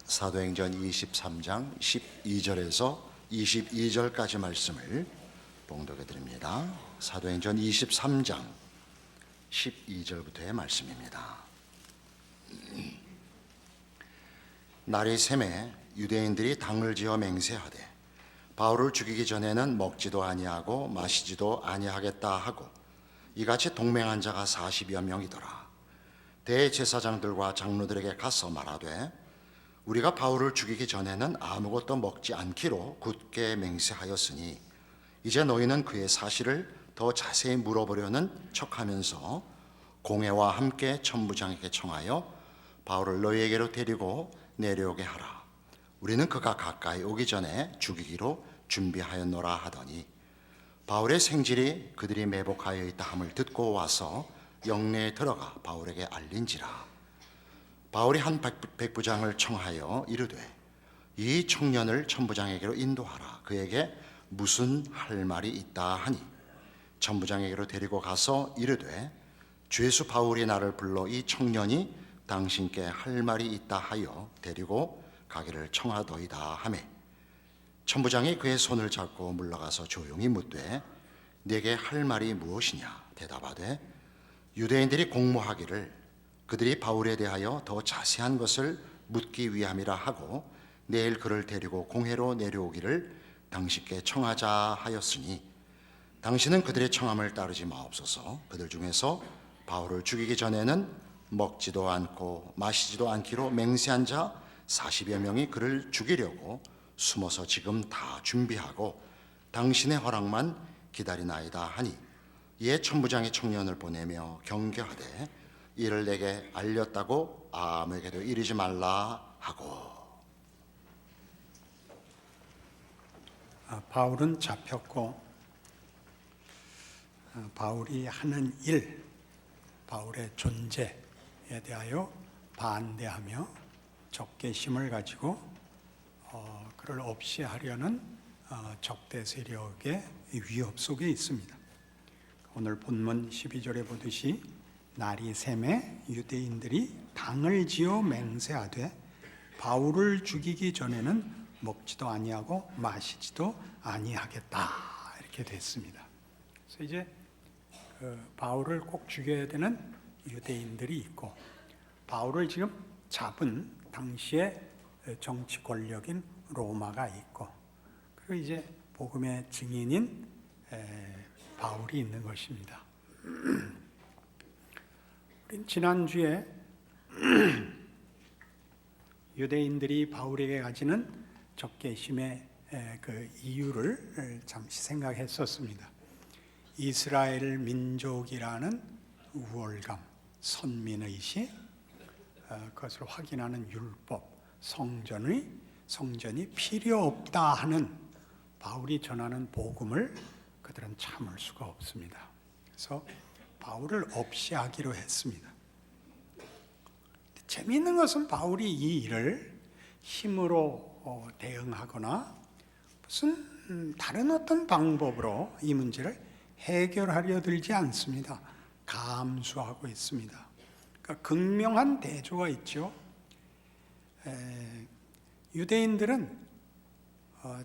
사도행전 23장 12절에서 22절까지 말씀을 봉독해 드립니다. 사도행전 23장 12절부터의 말씀입니다. 날이 새매 유대인들이 당을 지어 맹세하되 바울을 죽이기 전에는 먹지도 아니하고 마시지도 아니하겠다 하고 이같이 동맹한 자가 40여 명이더라. 대제사장들과 장로들에게 가서 말하되 우리가 바울을 죽이기 전에는 아무것도 먹지 않기로 굳게 맹세하였으니 이제 너희는 그의 사실을 더 자세히 물어보려는 척하면서 공회와 함께 천부장에게 청하여 바울을 너희에게로 데리고 내려오게 하라. 우리는 그가 가까이 오기 전에 죽이기로 준비하였노라 하더니 바울의 생질이 그들이 매복하여 있다 함을 듣고 와서 영내에 들어가 바울에게 알린지라. 바울이 한 백부장을 청하여 이르되 이 청년을 천부장에게로 인도하라. 그에게 무슨 할 말이 있다 하니 천부장에게로 데리고 가서 이르되 죄수 바울이 나를 불러 이 청년이 당신께 할 말이 있다 하여 데리고 가기를 청하더이다 하매 천부장이 그의 손을 잡고 물러가서 조용히 묻되 네게 할 말이 무엇이냐 대답하되 유대인들이 공모하기를 그들이 바울에 대하여 더 자세한 것을 묻기 위함이라 하고 내일 그를 데리고 공회로 내려오기를 당신께 청하자 하였으니 당신은 그들의 청함을 따르지 마옵소서. 그들 중에서 바울을 죽이기 전에는 먹지도 않고 마시지도 않기로 맹세한 자 40여 명이 그를 죽이려고 숨어서 지금 다 준비하고 당신의 허락만 기다리나이다 하니 이에 천부장이 청년을 보내며 경계하되 이를 내게 알렸다고 아무에게도 이르지 말라 하고. 바울은 잡혔고 바울이 하는 일, 바울의 존재에 대하여 반대하며 적개심을 가지고 그를 없이 하려는 적대 세력의 위협 속에 있습니다. 오늘 본문 12절에 보듯이 날이 새매 유대인들이 당을 지어 맹세하되 바울을 죽이기 전에는 먹지도 아니하고 마시지도 아니하겠다 이렇게 됐습니다. 그래서 이제 바울을 꼭 죽여야 되는 유대인들이 있고 바울을 지금 잡은 당시의 정치 권력인 로마가 있고 그리고 이제 복음의 증인인 바울이 있는 것입니다. 지난주에 유대인들이 바울에게 가지는 적개심의 그 이유를 잠시 생각했었습니다. 이스라엘 민족이라는 우월감, 선민의식, 그것을 확인하는 율법, 성전이 필요 없다 하는 바울이 전하는 복음을 그들은 참을 수가 없습니다. 그래서 바울을 없이 하기로 했습니다. 재미있는 것은 바울이 이 일을 힘으로 대응하거나 무슨 다른 어떤 방법으로 이 문제를 해결하려 들지 않습니다. 감수하고 있습니다. 그러니까 극명한 대조가 있죠. 유대인들은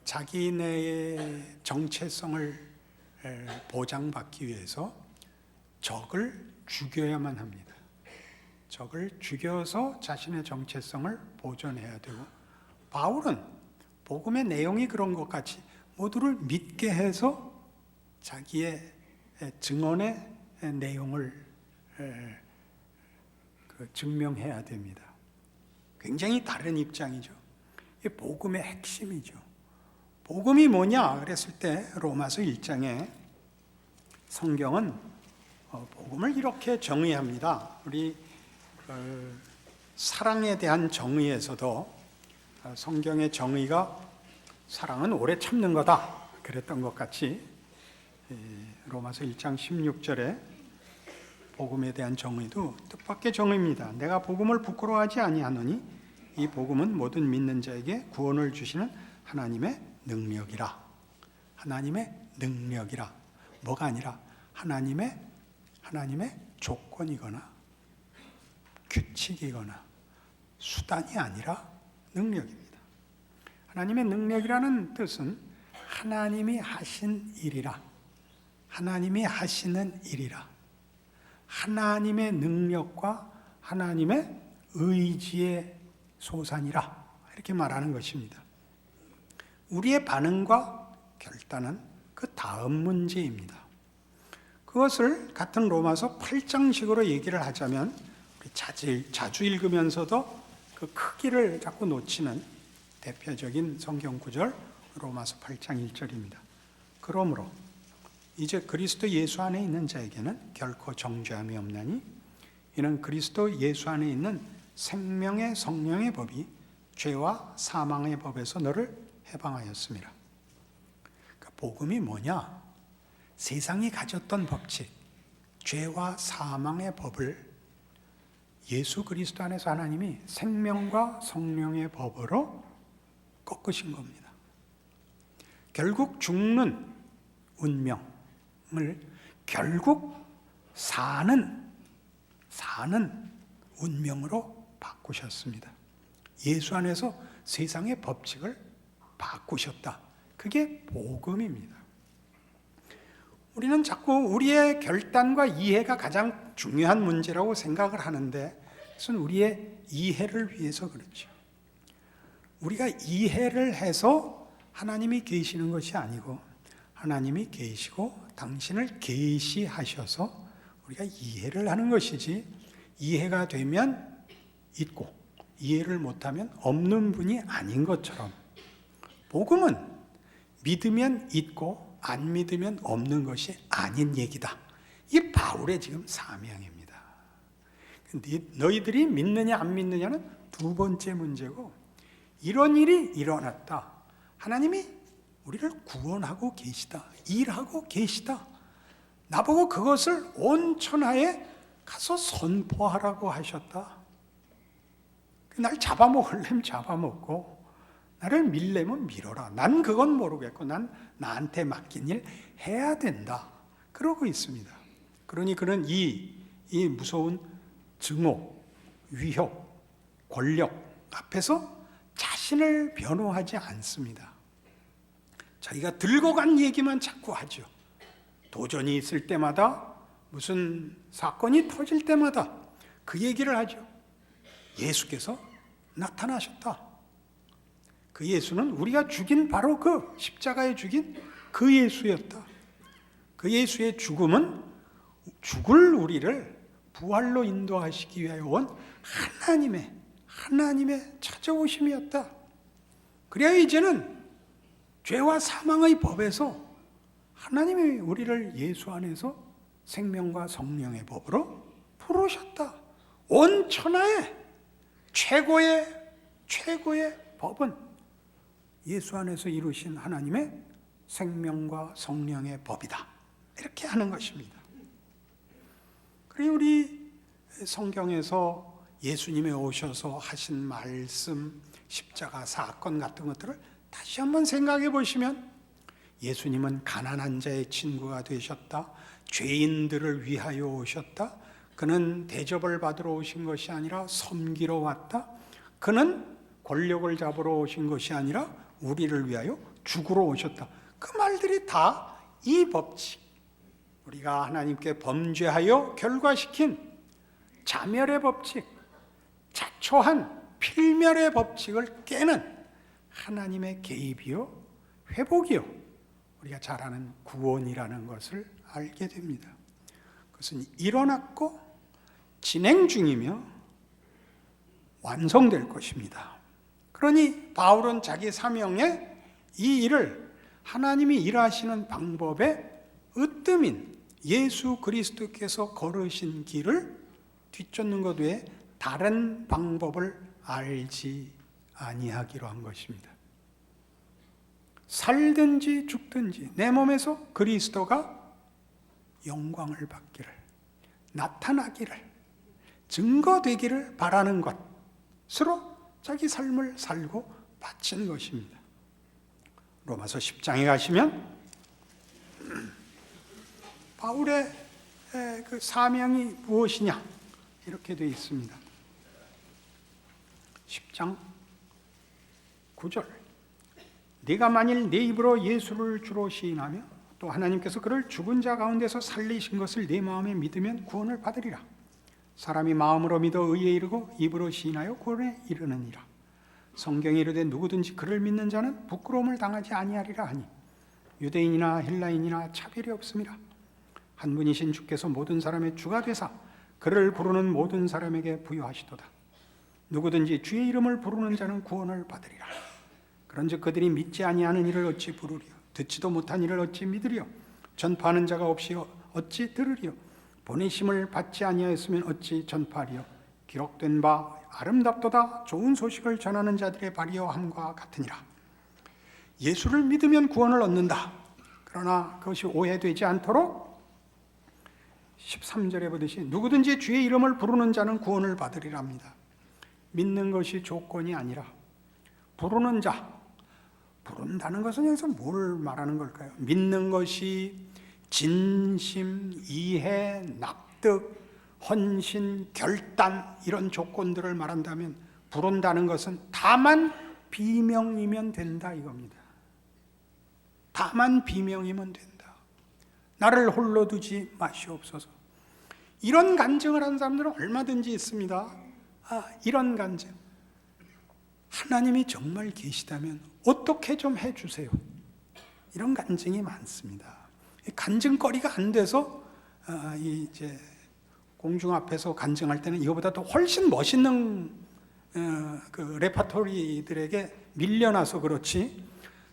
자기네의 정체성을 보장받기 위해서 적을 죽여야만 합니다. 적을 죽여서 자신의 정체성을 보존해야 되고 바울은 복음의 내용이 그런 것 같이 모두를 믿게 해서 자기의 증언의 내용을 증명해야 됩니다. 굉장히 다른 입장이죠. 이게 복음의 핵심이죠. 복음이 뭐냐 그랬을 때 로마서 1장에 성경은 복음을 이렇게 정의합니다. 우리 사랑에 대한 정의에서도 성경의 정의가 사랑은 오래 참는 거다 그랬던 것 같이 로마서 1장 16절에 복음에 대한 정의도 뜻밖의 정의입니다. 내가 복음을 부끄러워하지 아니하노니 이 복음은 모든 믿는 자에게 구원을 주시는 하나님의 능력이라. 하나님의 능력이라. 뭐가 아니라 하나님의 조건이거나 규칙이거나 수단이 아니라 능력입니다. 하나님의 능력이라는 뜻은 하나님이 하신 일이라, 하나님이 하시는 일이라, 하나님의 능력과 하나님의 의지의 소산이라, 이렇게 말하는 것입니다. 우리의 반응과 결단은 그 다음 문제입니다. 그것을 같은 로마서 8장식으로 얘기를 하자면, 우리 자주 읽으면서도 그 크기를 자꾸 놓치는 대표적인 성경 구절, 로마서 8장 1절입니다. 그러므로 이제 그리스도 예수 안에 있는 자에게는 결코 정죄함이 없나니 이는 그리스도 예수 안에 있는 생명의 성령의 법이 죄와 사망의 법에서 너를 해방하였습니다. 그러니까 복음이 뭐냐? 세상이 가졌던 법칙, 죄와 사망의 법을 예수 그리스도 안에서 하나님이 생명과 성령의 법으로 꺾으신 겁니다. 결국 죽는 운명을 결국 사는 운명으로 바꾸셨습니다. 예수 안에서 세상의 법칙을 바꾸셨다. 그게 복음입니다. 우리는 자꾸 우리의 결단과 이해가 가장 중요한 문제라고 생각을 하는데, 그것은 우리의 이해를 위해서 그렇죠. 우리가 이해를 해서 하나님이 계시는 것이 아니고, 하나님이 계시고 당신을 계시하셔서 우리가 이해를 하는 것이지, 이해가 되면 있고 이해를 못하면 없는 분이 아닌 것처럼, 복음은 믿으면 있고 안 믿으면 없는 것이 아닌 얘기다. 이게 바울의 지금 사명입니다. 너희들이 믿느냐 안 믿느냐는 두 번째 문제고, 이런 일이 일어났다. 하나님이 우리를 구원하고 계시다. 일하고 계시다. 나보고 그것을 온 천하에 가서 선포하라고 하셨다. 날 잡아먹으려면 잡아먹고 나를 밀려면 밀어라. 난 그건 모르겠고 난 나한테 맡긴 일 해야 된다. 그러고 있습니다. 그러니 그는 이 무서운 증오, 위협, 권력 앞에서 자신을 변호하지 않습니다. 자기가 들고 간 얘기만 자꾸 하죠. 도전이 있을 때마다, 무슨 사건이 터질 때마다 그 얘기를 하죠. 예수께서 나타나셨다. 그 예수는 우리가 죽인 바로 그 십자가에 죽인 그 예수였다. 그 예수의 죽음은 죽을 우리를 부활로 인도하시기 위하여 온 하나님의 찾아오심이었다. 그래야 이제는 죄와 사망의 법에서 하나님이 우리를 예수 안에서 생명과 성령의 법으로 부르셨다. 온 천하의 최고의 법은 예수 안에서 이루신 하나님의 생명과 성령의 법이다. 이렇게 하는 것입니다. 그리고 우리 성경에서 예수님이 오셔서 하신 말씀, 십자가 사건 같은 것들을 다시 한번 생각해 보시면, 예수님은 가난한 자의 친구가 되셨다. 죄인들을 위하여 오셨다. 그는 대접을 받으러 오신 것이 아니라 섬기러 왔다. 그는 권력을 잡으러 오신 것이 아니라 우리를 위하여 죽으러 오셨다. 그 말들이 다 이 법칙, 우리가 하나님께 범죄하여 결과시킨 자멸의 법칙, 자초한 필멸의 법칙을 깨는 하나님의 개입이요, 회복이요, 우리가 잘 아는 구원이라는 것을 알게 됩니다. 그것은 일어났고 진행 중이며 완성될 것입니다. 그러니 바울은 자기 사명에 이 일을 하나님이 일하시는 방법에 으뜸인 예수 그리스도께서 걸으신 길을 뒤쫓는 것 외에 다른 방법을 알지 아니하기로 한 것입니다. 살든지 죽든지 내 몸에서 그리스도가 영광을 받기를, 나타나기를, 증거되기를 바라는 것으로 자기 삶을 살고 바친 것입니다. 로마서 10장에 가시면 바울의 그 사명이 무엇이냐 이렇게 되어 있습니다. 10장 9절. 네가 만일 내 입으로 예수를 주로 시인하며 또 하나님께서 그를 죽은 자 가운데서 살리신 것을 내 마음에 믿으면 구원을 받으리라. 사람이 마음으로 믿어 의에 이르고 입으로 시인하여 구원에 이르느니라. 성경에 이르되 누구든지 그를 믿는 자는 부끄러움을 당하지 아니하리라 하니 유대인이나 헬라인이나 차별이 없음이라. 한 분이신 주께서 모든 사람의 주가 되사 그를 부르는 모든 사람에게 부여하시도다. 누구든지 주의 이름을 부르는 자는 구원을 받으리라. 그런즉 그들이 믿지 아니하는 이를 어찌 부르리요? 듣지도 못한 이를 어찌 믿으리요? 전파하는 자가 없이 어찌 들으리요? 보내심을 받지 아니하였으면 어찌 전파하리요? 기록된 바 아름답도다 좋은 소식을 전하는 자들의 발이여 함과 같으니라. 예수를 믿으면 구원을 얻는다. 그러나 그것이 오해되지 않도록 13절에 보듯이 누구든지 주의 이름을 부르는 자는 구원을 받으리라 합니다. 믿는 것이 조건이 아니라 부르는 자, 부른다는 것은 여기서 뭘 말하는 걸까요? 믿는 것이 진심, 이해, 납득, 헌신, 결단 이런 조건들을 말한다면 부른다는 것은 다만 비명이면 된다 이겁니다. 다만 비명이면 된다. 나를 홀로 두지 마시옵소서. 이런 간증을 하는 사람들은 얼마든지 있습니다. 이런 간증. 하나님이 정말 계시다면 어떻게 좀 해주세요. 이런 간증이 많습니다. 간증거리가 안 돼서 이제 공중 앞에서 간증할 때는 이거보다 더 훨씬 멋있는 그 레파토리들에게 밀려나서 그렇지,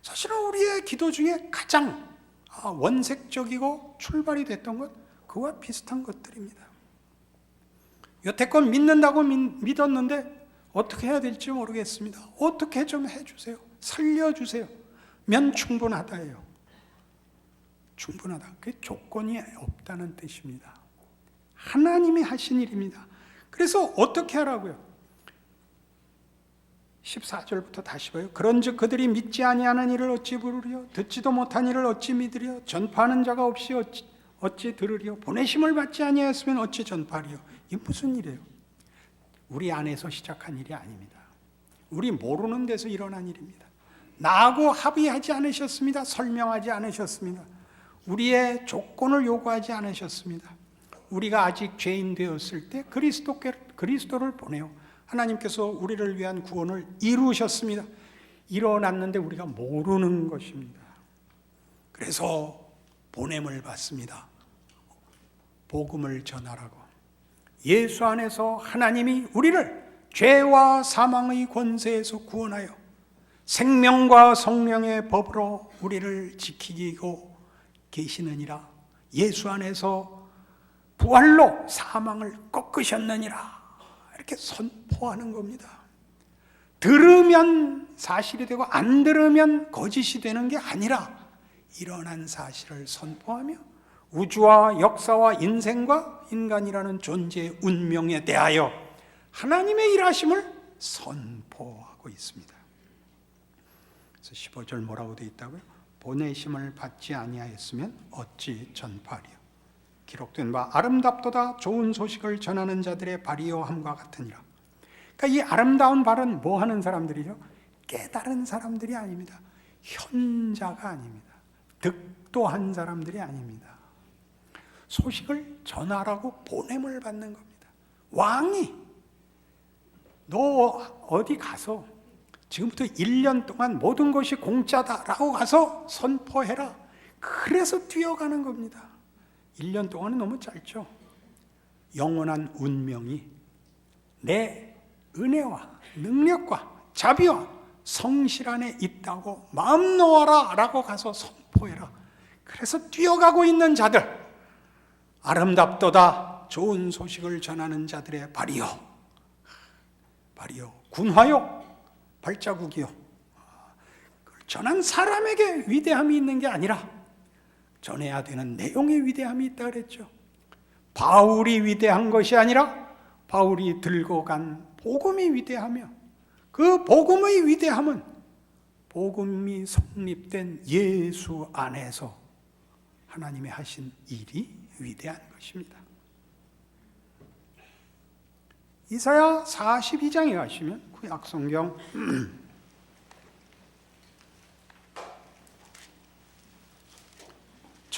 사실은 우리의 기도 중에 가장 원색적이고 출발이 됐던 것, 그와 비슷한 것들입니다. 여태껏 믿는다고 믿었는데 어떻게 해야 될지 모르겠습니다. 어떻게 좀 해주세요. 살려주세요. 면 충분하다예요. 충분하다. 그게 조건이 없다는 뜻입니다. 하나님이 하신 일입니다. 그래서 어떻게 하라고요? 14절부터 다시 봐요. 그런즉 그들이 믿지 아니하는 이를 어찌 부르리요? 듣지도 못한 이를 어찌 믿으리요? 전파하는 자가 없이 어찌 들으리요? 보내심을 받지 아니하였으면 어찌 전파하리요? 이게 무슨 일이에요? 우리 안에서 시작한 일이 아닙니다. 우리 모르는 데서 일어난 일입니다. 나하고 합의하지 않으셨습니다. 설명하지 않으셨습니다. 우리의 조건을 요구하지 않으셨습니다. 우리가 아직 죄인 되었을 때 그리스도를 보내요. 하나님께서 우리를 위한 구원을 이루셨습니다. 일어났는데 우리가 모르는 것입니다. 그래서 보냄을 받습니다. 복음을 전하라고. 예수 안에서 하나님이 우리를 죄와 사망의 권세에서 구원하여 생명과 성령의 법으로 우리를 지키고 계시느니라. 예수 안에서 부활로 사망을 꺾으셨느니라. 이렇게 선포하는 겁니다. 들으면 사실이 되고 안 들으면 거짓이 되는 게 아니라 일어난 사실을 선포하며 우주와 역사와 인생과 인간이라는 존재의 운명에 대하여 하나님의 일하심을 선포하고 있습니다. 그래서 15절 뭐라고 되어 있다고요? 보내심을 받지 아니하였으면 어찌 전파하리요? 기록된 바 아름답도다 좋은 소식을 전하는 자들의 발이요 함과 같으니라. 그러니까 이 아름다운 발은 뭐 하는 사람들이죠? 깨달은 사람들이 아닙니다. 현자가 아닙니다. 득도한 사람들이 아닙니다. 소식을 전하라고 보냄을 받는 겁니다. 왕이 너 어디 가서 지금부터 1년 동안 모든 것이 공짜다라고 가서 선포해라. 그래서 뛰어가는 겁니다. 1년 동안은 너무 짧죠. 영원한 운명이 내 은혜와 능력과 자비와 성실 안에 있다고 마음 놓아라 라고 가서 선포해라. 그래서 뛰어가고 있는 자들, 아름답도다 좋은 소식을 전하는 자들의 발이요, 군화요, 발자국이요. 그걸 전한 사람에게 위대함이 있는 게 아니라 전해야 되는 내용의 위대함이 있다 그랬죠. 바울이 위대한 것이 아니라 바울이 들고 간 복음이 위대하며, 그 복음의 위대함은 복음이 성립된 예수 안에서 하나님의 하신 일이 위대한 것입니다. 이사야 42장에 가시면 구약성경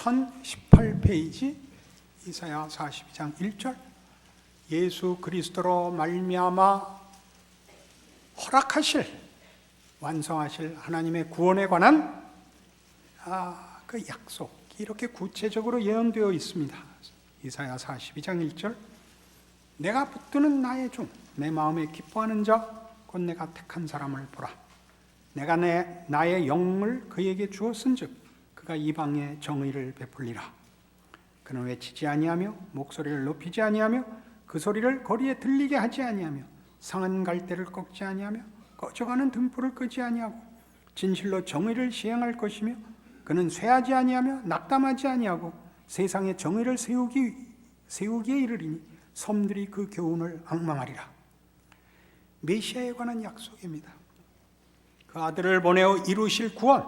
1018페이지 이사야 42장 1절 예수 그리스도로 말미암아 허락하실 완성하실 하나님의 구원에 관한 그 약속 이렇게 구체적으로 예언되어 있습니다. 이사야 42장 1절 내가 붙드는 나의 종 내 마음에 기뻐하는 자 곧 내가 택한 사람을 보라. 내가 나의 영을 그에게 주었은즉 그가 이방에 정의를 베풀리라. 그는 외치지 아니하며 목소리를 높이지 아니하며 그 소리를 거리에 들리게 하지 아니하며 상한 갈대를 꺾지 아니하며 꺼져가는 등불을 끄지 아니하고 진실로 정의를 시행할 것이며 그는 쇠하지 아니하며 낙담하지 아니하고 세상에 정의를 세우기에 이르리니 섬들이 그 교훈을 앙망하리라. 메시아에 관한 약속입니다. 그 아들을 보내어 이루실 구원,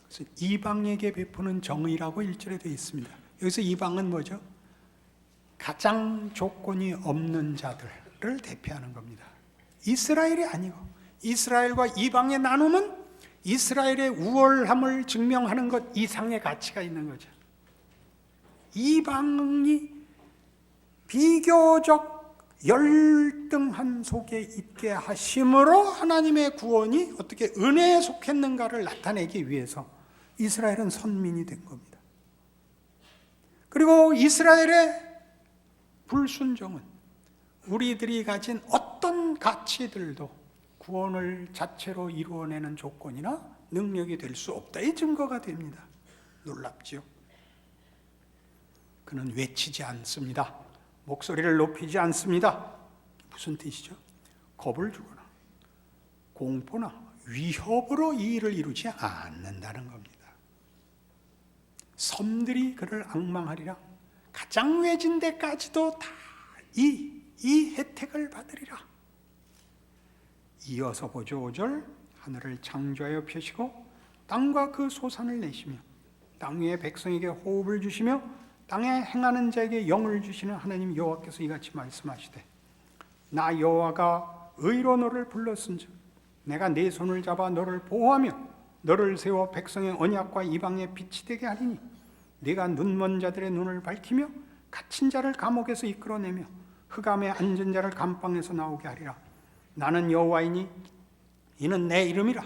그래서 이방에게 베푸는 정의라고 1절에 되어 있습니다. 여기서 이방은 뭐죠? 가장 조건이 없는 자들을 대표하는 겁니다. 이스라엘이 아니고 이스라엘과 이방의 나눔은 이스라엘의 우월함을 증명하는 것 이상의 가치가 있는 거죠. 이방이 비교적 열등한 속에 있게 하심으로 하나님의 구원이 어떻게 은혜에 속했는가를 나타내기 위해서 이스라엘은 선민이 된 겁니다. 그리고 이스라엘의 불순종은 우리들이 가진 어떤 가치들도 구원을 자체로 이루어내는 조건이나 능력이 될 수 없다의 증거가 됩니다. 놀랍지요? 그는 외치지 않습니다. 목소리를 높이지 않습니다. 무슨 뜻이죠? 겁을 주거나 공포나 위협으로 이 일을 이루지 않는다는 겁니다. 섬들이 그를 앙망하리라. 가장 외진 데까지도 다 이 혜택을 받으리라. 이어서 보죠. 5절 하늘을 창조하여 펴시고 땅과 그 소산을 내시며 땅 위에 백성에게 호흡을 주시며 땅에 행하는 자에게 영을 주시는 하나님 여호와께서 이같이 말씀하시되 나 여호와가 의로 너를 불렀은즉 내가 네 손을 잡아 너를 보호하며 너를 세워 백성의 언약과 이방의 빛이 되게 하리니 네가 눈먼 자들의 눈을 밝히며 갇힌 자를 감옥에서 이끌어내며 흑암에 앉은 자를 감방에서 나오게 하리라. 나는 여호와이니 이는 내 이름이라.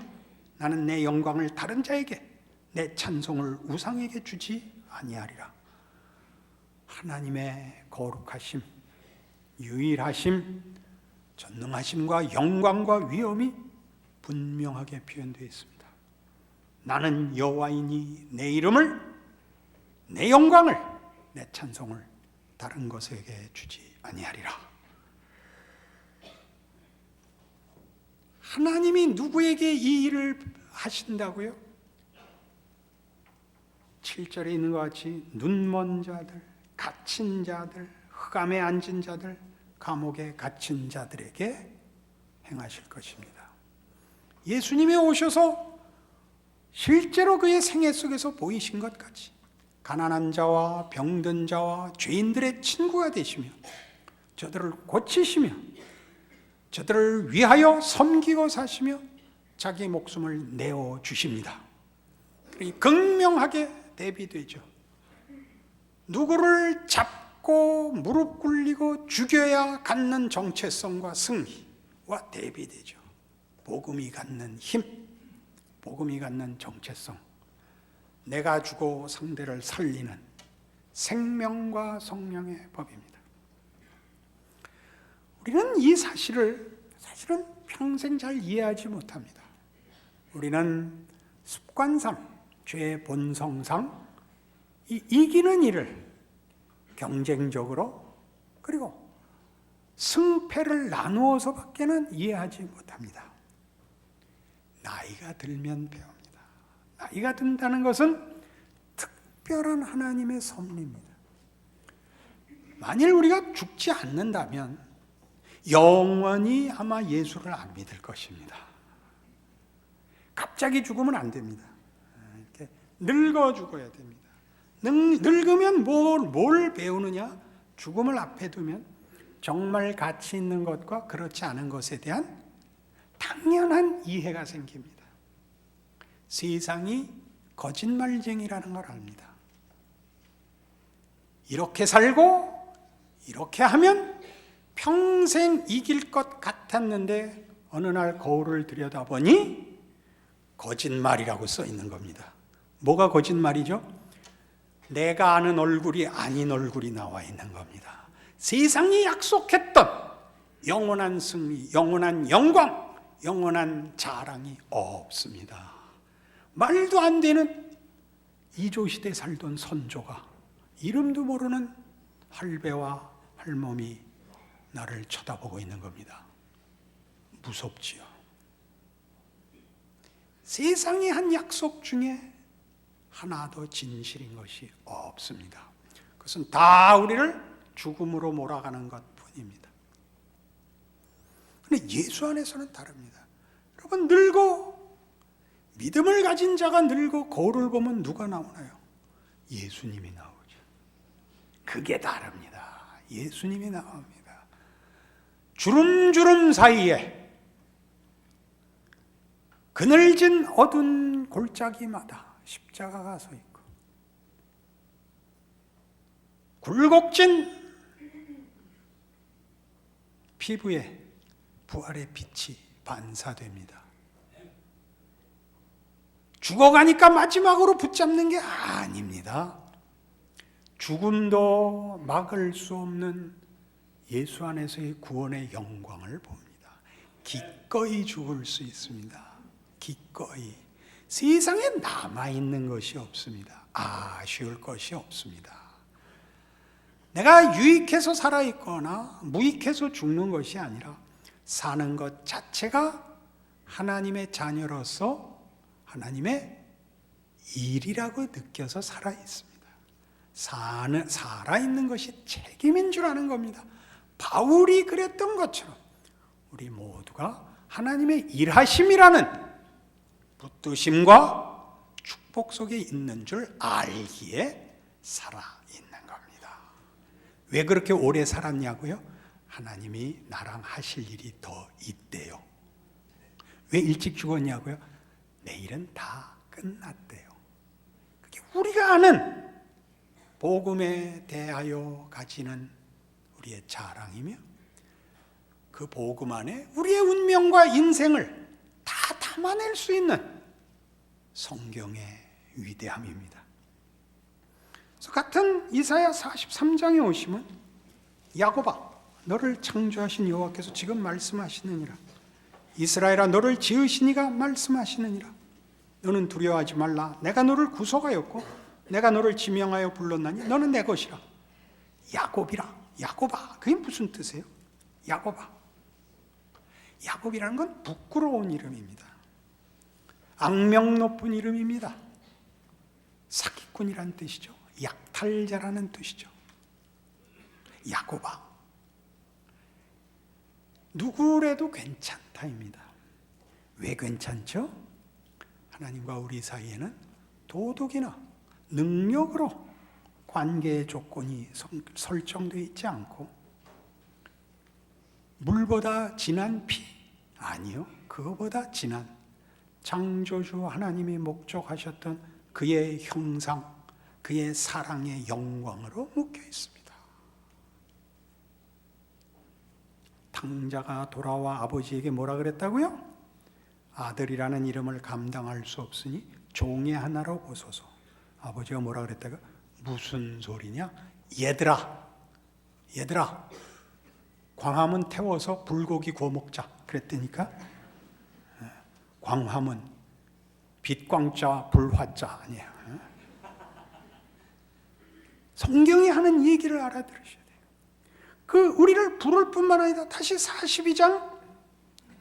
나는 내 영광을 다른 자에게 내 찬송을 우상에게 주지 아니하리라. 하나님의 거룩하심, 유일하심, 전능하심과 영광과 위엄이 분명하게 표현되어 있습니다. 나는 여호와이니 내 이름을, 내 영광을, 내 찬송을 다른 것에게 주지 아니하리라. 하나님이 누구에게 이 일을 하신다고요? 7절에 있는 것 같이 눈먼 자들, 갇힌 자들, 흑암에 앉은 자들, 감옥에 갇힌 자들에게 행하실 것입니다. 예수님이 오셔서 실제로 그의 생애 속에서 보이신 것 같이 가난한 자와 병든 자와 죄인들의 친구가 되시며 저들을 고치시며 저들을 위하여 섬기고 사시며 자기 목숨을 내어 주십니다. 극명하게 대비되죠. 누구를 잡고 무릎 꿇리고 죽여야 갖는 정체성과 승리와 대비되죠. 복음이 갖는 힘, 복음이 갖는 정체성, 내가 주고 상대를 살리는 생명과 성령의 법입니다. 우리는 이 사실은 평생 잘 이해하지 못합니다. 우리는 습관상, 죄의 본성상 이 이기는 일을 경쟁적으로 그리고 승패를 나누어서밖에는 이해하지 못합니다. 나이가 들면 배웁니다. 나이가 든다는 것은 특별한 하나님의 섭리입니다. 만일 우리가 죽지 않는다면 영원히 아마 예수를 안 믿을 것입니다. 갑자기 죽으면 안 됩니다. 이렇게 늙어 죽어야 됩니다. 늙으면 뭘 배우느냐? 죽음을 앞에 두면 정말 가치 있는 것과 그렇지 않은 것에 대한 당연한 이해가 생깁니다. 세상이 거짓말쟁이라는 걸 압니다. 이렇게 살고 이렇게 하면 평생 이길 것 같았는데 어느 날 거울을 들여다보니 거짓말이라고 써 있는 겁니다. 뭐가 거짓말이죠? 내가 아는 얼굴이 아닌 얼굴이 나와 있는 겁니다. 세상이 약속했던 영원한 승리, 영원한 영광, 영원한 자랑이 없습니다. 말도 안 되는 이조시대 살던 선조가 이름도 모르는 할배와 할멈이 나를 쳐다보고 있는 겁니다. 무섭지요. 세상의 한 약속 중에 하나도 진실인 것이 없습니다. 그것은 다 우리를 죽음으로 몰아가는 것뿐입니다. 그런데 예수 안에서는 다릅니다. 여러분, 늙고 믿음을 가진 자가 늙고 거울을 보면 누가 나오나요? 예수님이 나오죠. 그게 다릅니다. 예수님이 나옵니다. 주름주름 사이에 그늘진 어두운 골짜기마다 십자가가 서 있고 굴곡진 피부에 부활의 빛이 반사됩니다. 죽어가니까 마지막으로 붙잡는 게 아닙니다. 죽음도 막을 수 없는 예수 안에서의 구원의 영광을 봅니다. 기꺼이 죽을 수 있습니다. 기꺼이. 세상에 남아있는 것이 없습니다. 아쉬울 것이 없습니다. 내가 유익해서 살아있거나 무익해서 죽는 것이 아니라 사는 것 자체가 하나님의 자녀로서 하나님의 일이라고 느껴서 살아있습니다. 살아있는 것이 책임인 줄 아는 겁니다. 바울이 그랬던 것처럼 우리 모두가 하나님의 일하심이라는 붙드심과 축복 속에 있는 줄 알기에 살아있는 겁니다. 왜 그렇게 오래 살았냐고요? 하나님이 나랑 하실 일이 더 있대요. 왜 일찍 죽었냐고요? 내일은 다 끝났대요. 그게 우리가 아는 복음에 대하여 가지는 우리의 자랑이며 그 복음 안에 우리의 운명과 인생을 다 담아낼 수 있는 성경의 위대함입니다. 그래서 같은 이사야 43장에 오시면 야곱아 너를 창조하신 여호와께서 지금 말씀하시느니라. 이스라엘아 너를 지으신 이가 말씀하시느니라. 너는 두려워하지 말라. 내가 너를 구속하였고 내가 너를 지명하여 불렀나니 너는 내 것이라. 야곱이라. 야곱아. 그게 무슨 뜻이에요? 야곱아. 야곱이라는 건 부끄러운 이름입니다. 악명 높은 이름입니다. 사기꾼이라는 뜻이죠. 약탈자라는 뜻이죠. 야곱아. 누구래도 괜찮다입니다. 왜 괜찮죠? 하나님과 우리 사이에는 도덕이나 능력으로 관계의 조건이 설정되어 있지 않고 물보다 진한 피, 아니요, 그거보다 진한 창조주 하나님이 목적하셨던 그의 형상, 그의 사랑의 영광으로 묶여 있습니다. 탕자가 돌아와 아버지에게 뭐라 그랬다고요? 아들이라는 이름을 감당할 수 없으니 종의 하나로 보소서. 아버지가 뭐라 그랬다고? 무슨 소리냐? 얘들아, 광화문 태워서 불고기 구워 먹자 그랬다니까. 광화문 빛광자 불화자 아니에요. 성경이 하는 얘기를 알아들으셔야 돼요. 그 우리를 부를 뿐만 아니라 다시 42장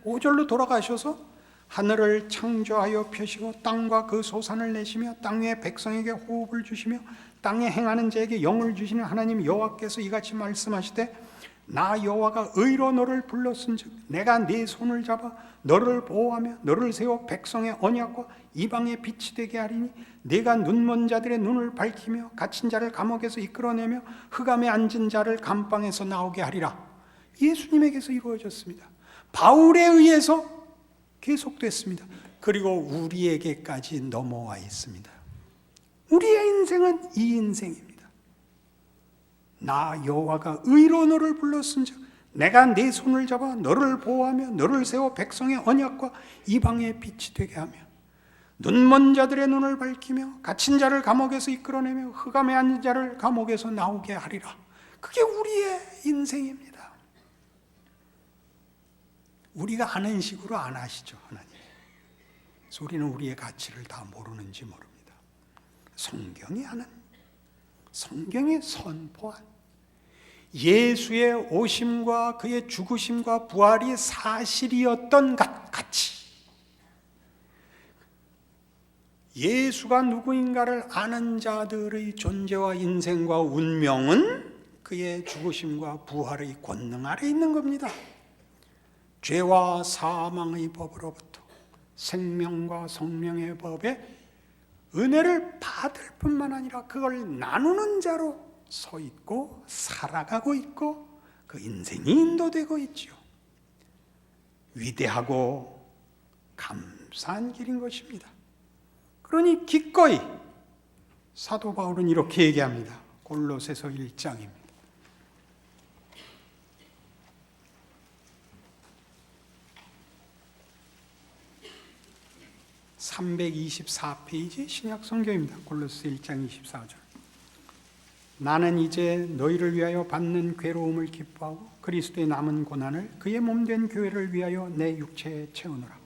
5절로 돌아가셔서 하늘을 창조하여 펴시고 땅과 그 소산을 내시며 땅 위의 백성에게 호흡을 주시며 땅에 행하는 자에게 영을 주시는 하나님 여호와께서 이같이 말씀하시되 나 여호와가 의로 너를 불렀은즉 내가 네 손을 잡아 너를 보호하며 너를 세워 백성의 언약과 이방의 빛이 되게 하리니 네가 눈먼 자들의 눈을 밝히며 갇힌 자를 감옥에서 이끌어내며 흑암에 앉은 자를 감방에서 나오게 하리라. 예수님에게서 이루어졌습니다. 바울에 의해서 계속됐습니다. 그리고 우리에게까지 넘어와 있습니다. 우리의 인생은 이 인생입니다. 나 여호와가 의로 너를 불렀은즉 내가 네 손을 잡아 너를 보호하며 너를 세워 백성의 언약과 이방의 빛이 되게 하며 눈먼 자들의 눈을 밝히며 갇힌 자를 감옥에서 이끌어내며 흑암에 앉은 자를 감옥에서 나오게 하리라. 그게 우리의 인생입니다. 우리가 아는 식으로 안 하시죠, 하나님. 그래서 우리는 우리의 가치를 다 모르는지 모릅니다. 성경이 하는, 성경이 선포한 예수의 오심과 그의 죽으심과 부활이 사실이었던 가치, 예수가 누구인가를 아는 자들의 존재와 인생과 운명은 그의 죽으심과 부활의 권능 아래 있는 겁니다. 죄와 사망의 법으로부터 생명과 성령의 법에 은혜를 받을 뿐만 아니라 그걸 나누는 자로 서 있고 살아가고 있고 그 인생이 인도되고 있죠. 위대하고 감사한 길인 것입니다. 그러니 기꺼이 사도 바울은 이렇게 얘기합니다. 골로새서 1장입니다. 324페이지 신약 성경입니다. 골로새 1장 24절. 나는 이제 너희를 위하여 받는 괴로움을 기뻐하고 그리스도의 남은 고난을 그의 몸된 교회를 위하여 내 육체에 채우노라.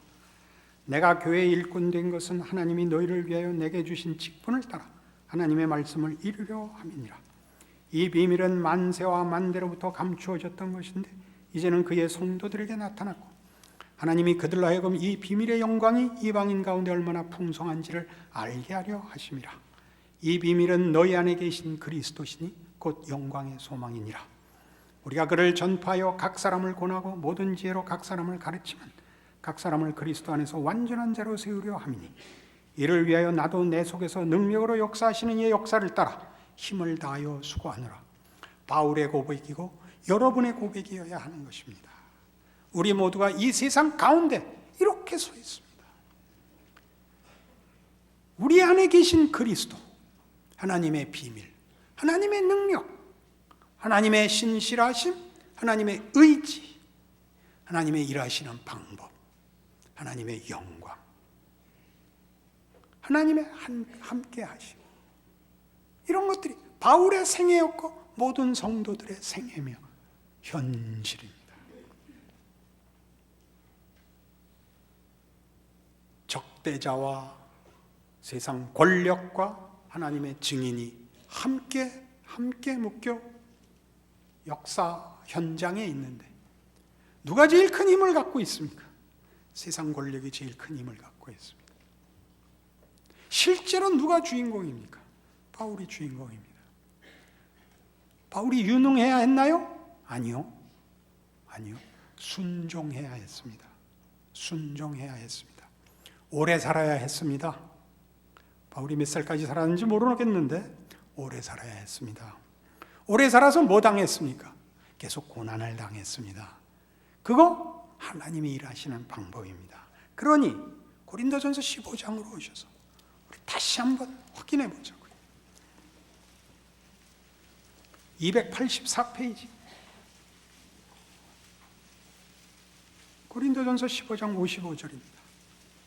내가 교회의 일꾼 된 것은 하나님이 너희를 위하여 내게 주신 직분을 따라 하나님의 말씀을 이루려 함이니라. 이 비밀은 만세와 만대로부터 감추어졌던 것인데 이제는 그의 성도들에게 나타났고 하나님이 그들로 하여금 이 비밀의 영광이 이방인 가운데 얼마나 풍성한지를 알게 하려 하심이라. 이 비밀은 너희 안에 계신 그리스도시니 곧 영광의 소망이니라. 우리가 그를 전파하여 각 사람을 권하고 모든 지혜로 각 사람을 가르치면 각 사람을 그리스도 안에서 완전한 자로 세우려 함이니 이를 위하여 나도 내 속에서 능력으로 역사하시는 이의 역사를 따라 힘을 다하여 수고하노라. 바울의 고백이고 여러분의 고백이어야 하는 것입니다. 우리 모두가 이 세상 가운데 이렇게 서 있습니다. 우리 안에 계신 그리스도, 하나님의 비밀, 하나님의 능력, 하나님의 신실하심, 하나님의 의지, 하나님의 일하시는 방법, 하나님의 영광, 하나님의 함께 하심, 이런 것들이 바울의 생애였고 모든 성도들의 생애며 현실입니다. 적대자와 세상 권력과 하나님의 증인이 함께 묶여 역사 현장에 있는데 누가 제일 큰 힘을 갖고 있습니까? 세상 권력이 제일 큰 힘을 갖고 있습니다. 실제로 누가 주인공입니까? 바울이 주인공입니다. 바울이 유능해야 했나요? 아니요. 순종해야 했습니다. 순종해야 했습니다. 오래 살아야 했습니다. 바울이 몇 살까지 살았는지 모르겠는데 오래 살아야 했습니다. 오래 살아서 뭐 당했습니까? 계속 고난을 당했습니다. 그거 하나님이 일하시는 방법입니다. 그러니 고린도전서 15장으로 오셔서 우리 다시 한번 확인해 보자고요. 284페이지 고린도전서 15장 55절입니다.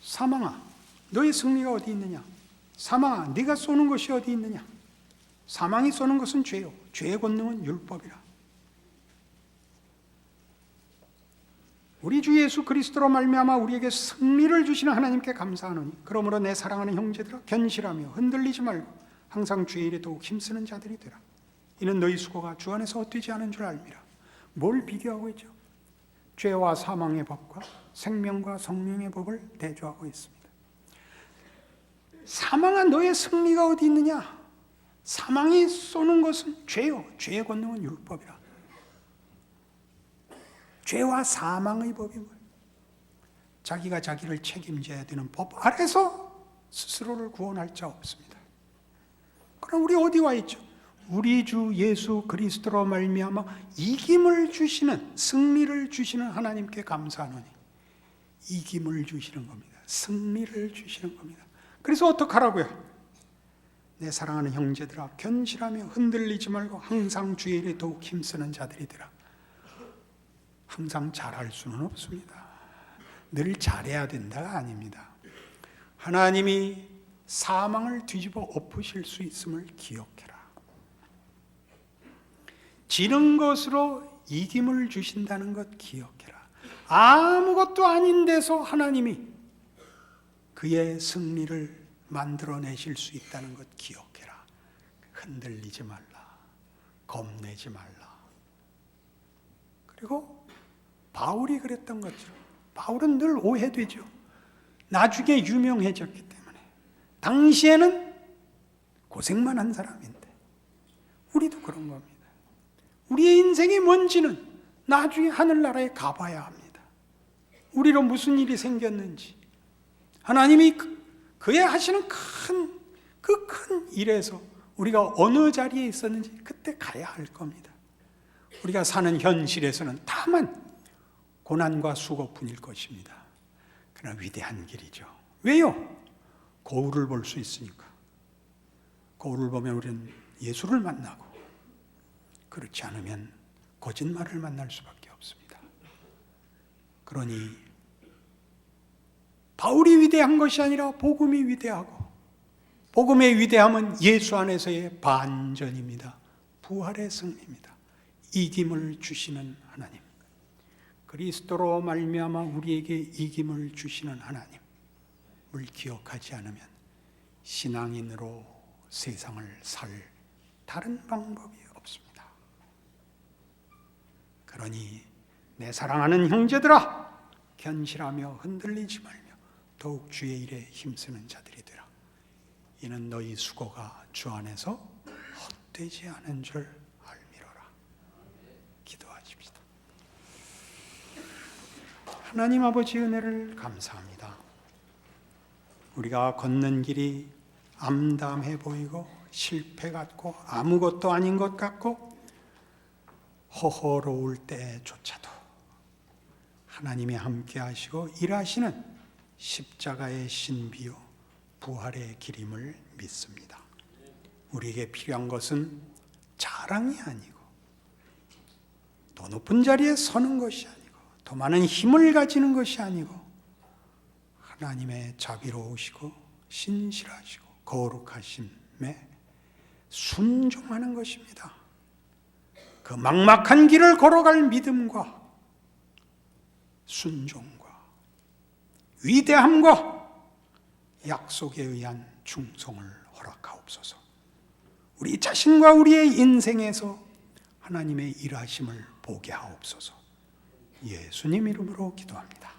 사망아 너의 승리가 어디 있느냐? 사망아 네가 쏘는 것이 어디 있느냐? 사망이 쏘는 것은 죄요 죄의 권능은 율법이라. 우리 주 예수 그리스도로 말미암아 우리에게 승리를 주시는 하나님께 감사하노니 그러므로 내 사랑하는 형제들아 견실하며 흔들리지 말고 항상 주의 일에 더욱 힘쓰는 자들이 되라. 이는 너희 수고가 주 안에서 헛되지 않은 줄 알미라. 뭘 비교하고 있죠? 죄와 사망의 법과 생명과 성령의 법을 대조하고 있습니다. 사망아 너의 승리가 어디 있느냐? 사망이 쏘는 것은 죄요 죄의 권능은 율법이라. 죄와 사망의 법이 뭐예요? 자기가 자기를 책임져야 되는 법 아래서 스스로를 구원할 자 없습니다. 그럼 우리 어디 와 있죠? 우리 주 예수 그리스도로 말미암아 이김을 주시는 승리를 주시는 하나님께 감사하노니 이김을 주시는 겁니다. 승리를 주시는 겁니다. 그래서 어떡하라고요? 내 사랑하는 형제들아, 견실하며 흔들리지 말고 항상 주의 일에 더욱 힘쓰는 자들이더라. 항상 잘할 수는 없습니다. 늘 잘해야 된다가 아닙니다. 하나님이 사망을 뒤집어 엎으실 수 있음을 기억해라. 지는 것으로 이김을 주신다는 것 기억해라. 아무것도 아닌 데서 하나님이 그의 승리를 만들어내실 수 있다는 것 기억해라. 흔들리지 말라. 겁내지 말라. 그리고 바울이 그랬던 것처럼, 바울은 늘 오해되죠. 나중에 유명해졌기 때문에. 당시에는 고생만 한 사람인데 우리도 그런 겁니다. 우리의 인생이 뭔지는 나중에 하늘나라에 가봐야 합니다. 우리로 무슨 일이 생겼는지, 하나님이 그의 하시는 큰 일에서 우리가 어느 자리에 있었는지 그때 가야 할 겁니다. 우리가 사는 현실에서는 다만 고난과 수고뿐일 것입니다. 그러나 위대한 길이죠. 왜요? 거울을 볼 수 있으니까. 거울을 보면 우리는 예수를 만나고, 그렇지 않으면 거짓말을 만날 수밖에 없습니다. 그러니 바울이 위대한 것이 아니라 복음이 위대하고, 복음의 위대함은 예수 안에서의 반전입니다. 부활의 승리입니다. 이김을 주시는 하나님, 그리스도로 말미암아 우리에게 이김을 주시는 하나님을 기억하지 않으면 신앙인으로 세상을 살 다른 방법이 없습니다. 그러니 내 사랑하는 형제들아, 견실하며 흔들리지 말며 더욱 주의 일에 힘쓰는 자들이 되라. 이는 너희 수고가 주 안에서 헛되지 않은 줄 알미로라. 기도하십시다. 하나님 아버지, 은혜를 감사합니다. 우리가 걷는 길이 암담해 보이고 실패 같고 아무것도 아닌 것 같고 허허로울 때조차도 하나님이 함께 하시고 일하시는 십자가의 신비요 부활의 길임을 믿습니다. 우리에게 필요한 것은 자랑이 아니고, 더 높은 자리에 서는 것이 아니고, 더 많은 힘을 가지는 것이 아니고, 하나님의 자비로우시고 신실하시고 거룩하심에 순종하는 것입니다. 그 막막한 길을 걸어갈 믿음과 순종과 위대함과 약속에 의한 충성을 허락하옵소서. 우리 자신과 우리의 인생에서 하나님의 일하심을 보게 하옵소서. 예수님 이름으로 기도합니다.